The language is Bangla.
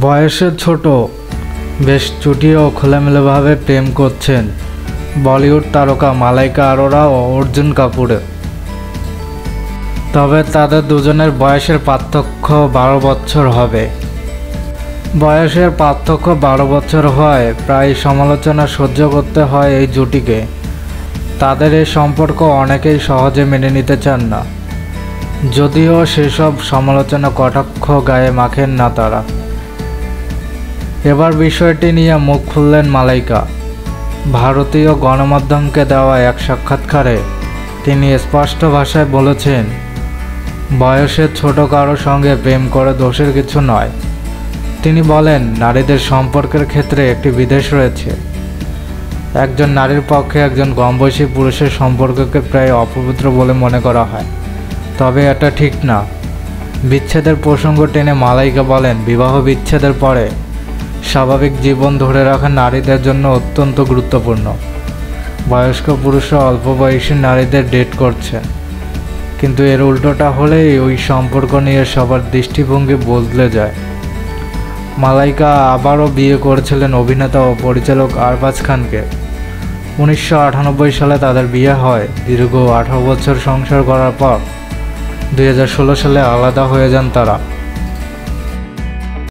বয়সে ছোট, বেশ চুটি ও খোলামেলাভাবে প্রেম করছেন বলিউড তারকা মালাইকা আরোরা ও অর্জুন কাপুর। তবে তাদের দুজনের বয়সের পার্থক্য 12 বছর হবে। বয়সের পার্থক্য 12 বছর হয় প্রায় সমালোচনা সহ্য করতে হয় এই জুটিকে। তাদের এই সম্পর্ক অনেকেই সহজে মেনে নিতে চান না, যদিও সেসব সমালোচনা কটাক্ষ গায়ে মাখেন না তারা। এবার বিষয়টি নিয়ে মুখ খুললেন মালাইকা। ভারতীয় গণমাধ্যমকে দেওয়া এক সাক্ষাৎকারে তিনি স্পষ্ট ভাষায় বলেছেন, বয়সে ছোট কারো সঙ্গে প্রেম করে দোষের কিছু নয়। তিনি বলেন, নারীদের সম্পর্কের ক্ষেত্রে একটি বিদেশ রয়েছে। একজন নারীর পক্ষে একজন কমবয়সী পুরুষের সম্পর্ককে প্রায় অপবিত্র বলে মনে করা হয়, তবে এটা ঠিক না। বিচ্ছেদের প্রসঙ্গ টেনে মালাইকা বলেন, বিবাহ বিচ্ছেদের পরে স্বাভাবিক জীবন ধরে রাখা নারীদের জন্য অত্যন্ত গুরুত্বপূর্ণ। বয়স্ক পুরুষরা অল্প বয়সী নারীদের ডেট করছেন, কিন্তু এর উল্টোটা হলেই ওই সম্পর্ক নিয়ে সবার দৃষ্টিভঙ্গি বদলে যায়। মালাইকা আবারও বিয়ে করেছিলেন অভিনেতা ও পরিচালক আরবাজ খানকে। 1998 সালে তাদের বিয়ে হয়। দীর্ঘ 18 বছর সংসার করার পর 2016 সালে আলাদা হয়ে যান তারা।